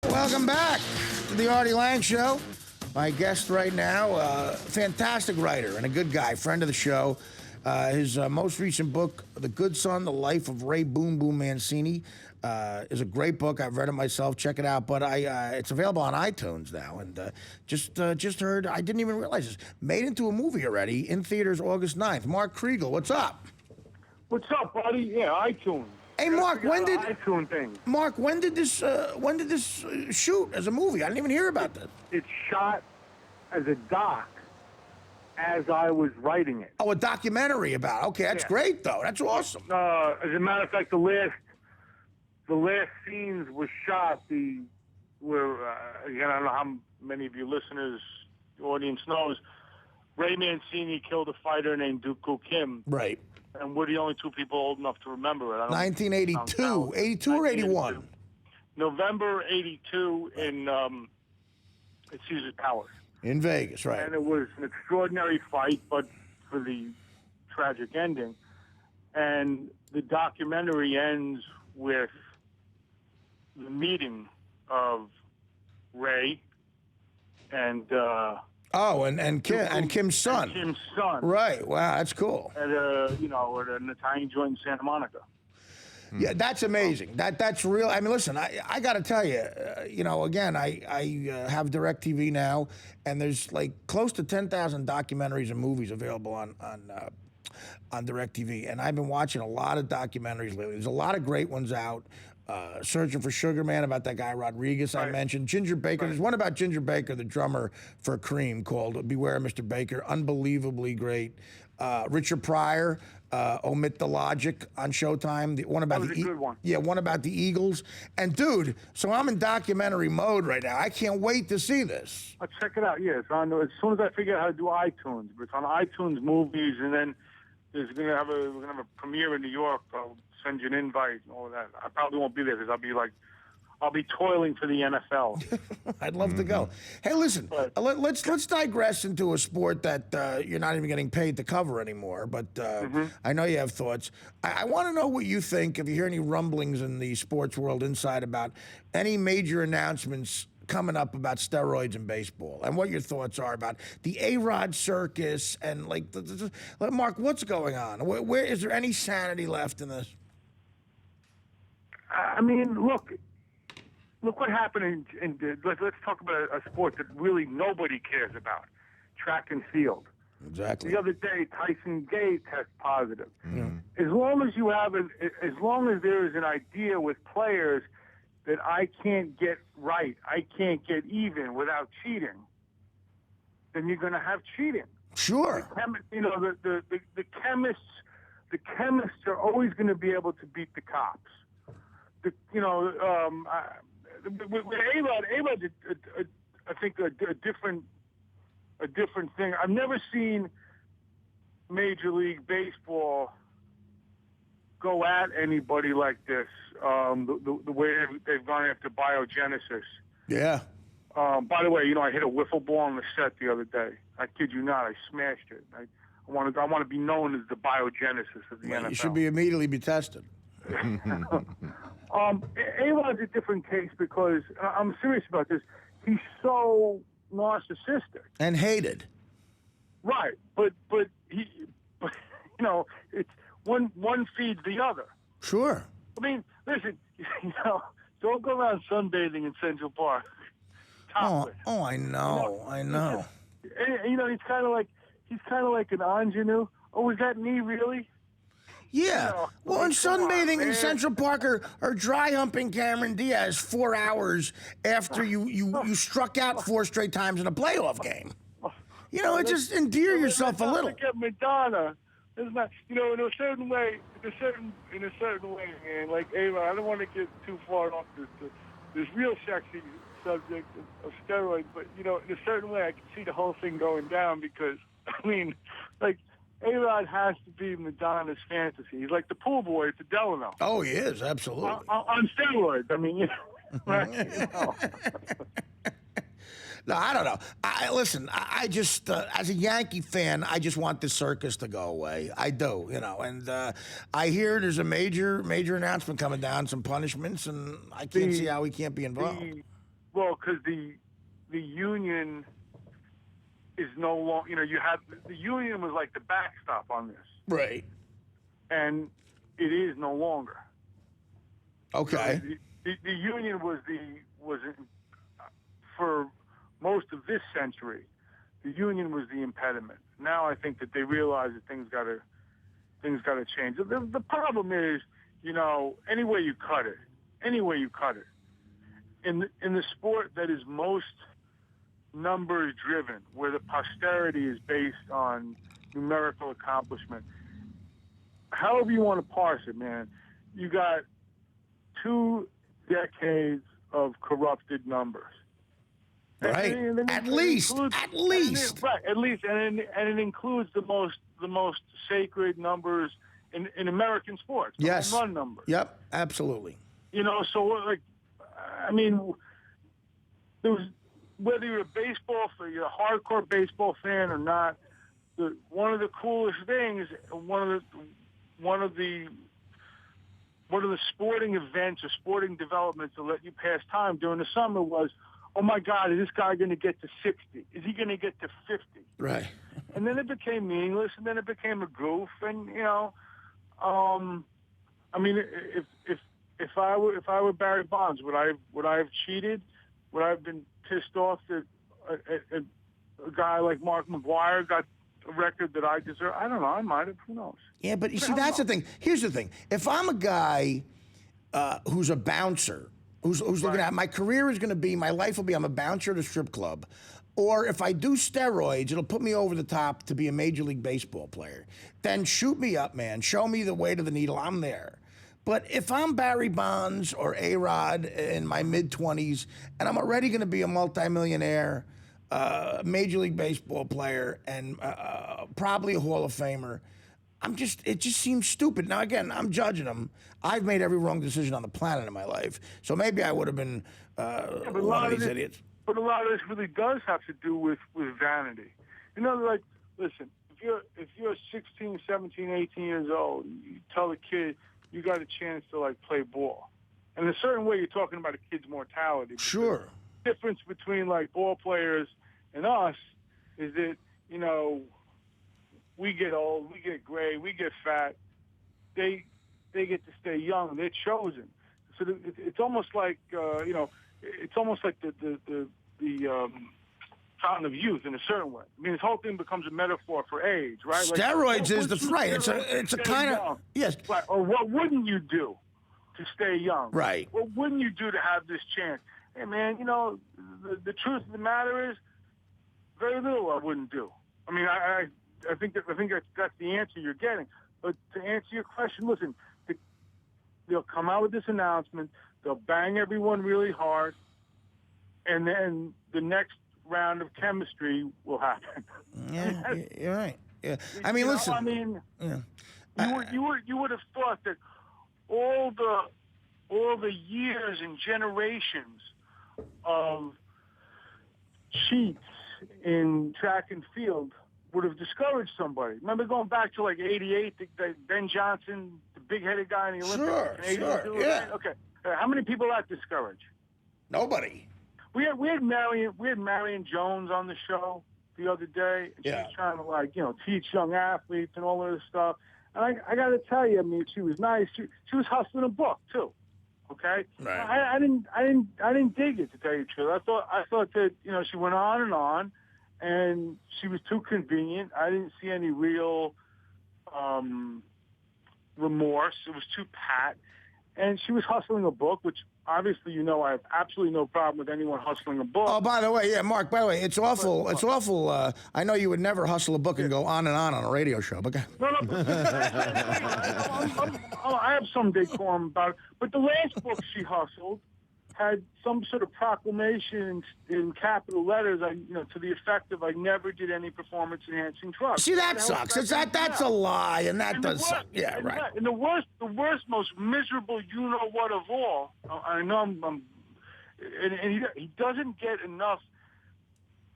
Welcome back to the Artie Lange Show. My guest right now, fantastic writer and a good guy, friend of the show. His most recent book, The Good Son, The Life of Ray Boom Boom Mancini, is a great book. I've read it myself. Check it out. But it's available on iTunes now. And just heard, I didn't even realize this, made into a movie already in theaters August 9th. Mark Kriegel, what's up? What's up, buddy? Yeah, iTunes. Hey, Mark, when did iTunes thing? Mark, when did this shoot as a movie? I didn't even hear about this. It's shot as a doc as I was writing it. Oh, a documentary about it. Okay, that's great, though. That's awesome. As a matter of fact, the last scenes were shot. Again, I don't know how many of you listeners, the audience knows, Ray Mancini killed a fighter named Dooku Kim. Right. And we're the only two people old enough to remember it. 1982. 82 or 81? November 82 at Caesar's Palace. In Vegas, right. And it was an extraordinary fight, but for the tragic ending. And the documentary ends with the meeting of Ray and Kim's son. Kim's son. Right. Wow, that's cool. At an Italian joint in Santa Monica. Yeah, that's amazing. That's real. I mean, listen, I got to tell you, again, I have DirecTV now, and there's like close to 10,000 documentaries and movies available on DirecTV, and I've been watching a lot of documentaries lately. There's a lot of great ones out. Searching for Sugar Man, about that guy Rodriguez I mentioned. Ginger Baker. There's one about Ginger Baker, the drummer for Cream, called Beware Mr. Baker. Unbelievably great. Richard Pryor, Omit the Logic on Showtime. The one about that was a good one. Yeah, one about the Eagles. And dude, so I'm in documentary mode right now. I can't wait to see this. I'll check it out. Yeah, it's on. As soon as I figure out how to do iTunes, but it's on iTunes Movies, and then we're gonna have a premiere in New York. I'll send you an invite and all of that. I probably won't be there because I'll be toiling for the NFL. I'd love to go. Hey, listen, let's digress into a sport that you're not even getting paid to cover anymore. But I know you have thoughts. I want to know what you think. If you hear any rumblings in the sports world inside about any major announcements coming up about steroids in baseball, and what your thoughts are about the A-Rod circus, and Mark, what's going on? Where is there any sanity left in this? I mean, look what happened let's talk about a sport that really nobody cares about, track and field. Exactly. The other day, Tyson Gay test positive. As long as there is an idea with players that I can't get right, I can't get even without cheating, then you're going to have cheating. Sure. The chemists are always going to be able to beat the cops. With A-Rod, I think a different thing. I've never seen Major League Baseball go at anybody like this. The way they've gone after biogenesis. Yeah. By the way, I hit a wiffle ball on the set the other day. I kid you not. I smashed it. I want to be known as the biogenesis of the NFL. You should immediately be tested. A-Rod's a different case because I'm serious about this. He's so narcissistic and hated. Right, but it's one feeds the other. Sure. I mean, listen, don't go around sunbathing in Central Park. Topless. Oh, I know. He's kind of like an ingenue. Oh, is that me really? Yeah. Well, and sunbathing in Central Park or dry humping Cameron Diaz 4 hours after you struck out 4 straight times in a playoff game. Just endear yourself a little. Get Madonna. It's not, in a certain way, man. Like A-Rod, I don't want to get too far off this real sexy subject of steroids, but in a certain way, I can see the whole thing going down because, A-Rod has to be Madonna's fantasy. He's like the pool boy at the Delano. Oh, he is, absolutely. On steroids. I mean, right? No, I don't know. Listen, I just, as a Yankee fan, I just want this circus to go away. I do, and I hear there's a major announcement coming down, some punishments, and I can't see how he can't be involved. Well, because the union is no longer. You know, you had the union was like the backstop on this, Right. and it is no longer. Okay. The union was for most of this century. The union was the impediment. Now I think that they realize that things got to change. The problem is, you know, any way you cut it, in the sport that is most numbers driven, where the posterity is based on numerical accomplishment, however you want to parse it, man, you got 2 decades of corrupted numbers. Right. At least. Right. At least, and it includes the most sacred numbers in American sports. The Yes. home run numbers. Yep. Absolutely. You know, so like, I mean, there was, whether you're you're a hardcore baseball fan or not, one of the coolest things, one of the sporting events or sporting developments that let you pass time during the summer was, oh my God, is this guy going to get to 60? Is he going to get to 50? Right. And then it became meaningless, and then it became a goof. And you know, I mean, if I were Barry Bonds, would I have cheated? Would I have been pissed off that a guy like Mark McGwire got a record that I deserve? I don't know. I might have. Who knows? Yeah, but you see, that's the thing. Here's the thing. If I'm a guy who's a bouncer, who's looking at my career is going to be, my life will be, I'm a bouncer at a strip club, or if I do steroids, it'll put me over the top to be a Major League Baseball player. Then shoot me up, man. Show me the way to the needle. I'm there. But if I'm Barry Bonds or A-Rod in my mid-20s, and I'm already going to be a multimillionaire, Major League Baseball player, and probably a Hall of Famer, it just seems stupid. Now, again, I'm judging them. I've made every wrong decision on the planet in my life, so maybe I would have been one of these idiots. But a lot of this really does have to do with vanity. You know, like, listen, if you're 16, 17, 18 years old, you tell a kid you got a chance to, like, play ball. And in a certain way, you're talking about a kid's mortality. Sure. The difference between, like, ball players and us is that, you know, we get old, we get gray, we get fat. They get to stay young. They're chosen. So it's almost like, you know, it's almost like the fountain of youth in a certain way. I mean, this whole thing becomes a metaphor for age, right? Steroids is the right. It's a kind of yes. Right. Or what wouldn't you do to stay young? Right. What wouldn't you do to have this chance? Hey, man, you know, the truth of the matter is, very little I wouldn't do. I mean, I think that's the answer you're getting. But to answer your question, listen, they'll come out with this announcement. They'll bang everyone really hard, and then the next round of chemistry will happen. Yeah, you're right. Yeah, I mean, listen. I mean, yeah. You would have thought that all the years and generations of cheats in track and field would have discouraged somebody. Remember going back to like '88, Ben Johnson, the big-headed guy in the Olympics. Sure, yeah. Okay, how many people that discouraged? Nobody. We had Marion Jones on the show the other day, and she was trying to, like, you know, teach young athletes and all of this stuff. And I got to tell you, I mean, she was nice. She was hustling a book too. Okay, right. I didn't dig it, to tell you the truth. I thought that, you know, she went on, and she was too convenient. I didn't see any real remorse. It was too pat. And she was hustling a book, which obviously, you know, I have absolutely no problem with anyone hustling a book. Oh, by the way, yeah, Mark, by the way, it's awful. It's awful. I know you would never hustle a book and go on a radio show. But No. I have some decorum about it. But the last book she hustled had some sort of proclamation in capital letters, to the effect of, I never did any performance-enhancing drugs. See, that sucks. That's a lie, and that does suck. Yeah, right. And the worst, most miserable you-know-what of all, I know and he doesn't get enough,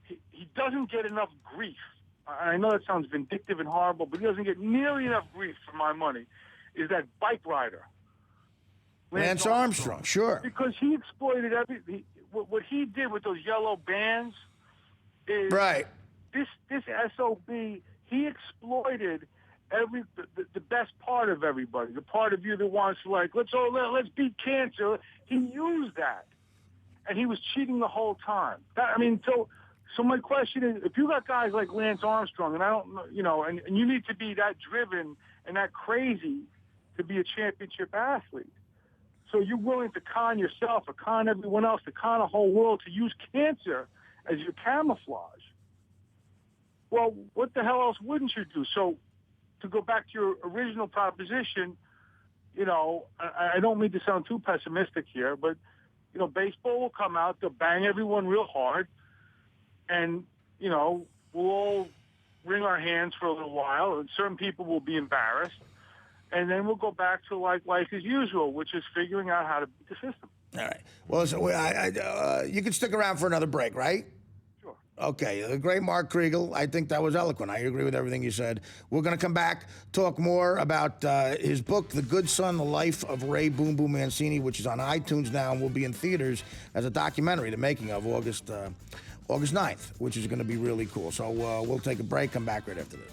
he doesn't get enough grief. I know that sounds vindictive and horrible, but he doesn't get nearly enough grief for my money, is that bike rider. Lance Armstrong, sure. Because he exploited what he did with those yellow bands is Right. This SOB, he exploited the best part of everybody, the part of you that wants to let's beat cancer. He used that, and he was cheating the whole time. So my question is, if you got guys like Lance Armstrong, and I don't know, and you need to be that driven and that crazy to be a championship athlete. So you're willing to con yourself, or con everyone else, to con the whole world, to use cancer as your camouflage. Well, what the hell else wouldn't you do? So to go back to your original proposition, I don't mean to sound too pessimistic here, but, baseball will come out, they'll bang everyone real hard, and, we'll all wring our hands for a little while, and certain people will be embarrassed, and then we'll go back to life as usual, which is figuring out how to beat the system. All right. Well, so you can stick around for another break, right? Sure. Okay. The great Mark Kriegel, I think that was eloquent. I agree with everything you said. We're going to come back, talk more about his book, The Good Son, The Life of Ray Boom Boom Mancini, which is on iTunes now and will be in theaters as a documentary, the making of August 9th, which is going to be really cool. So we'll take a break, come back right after this.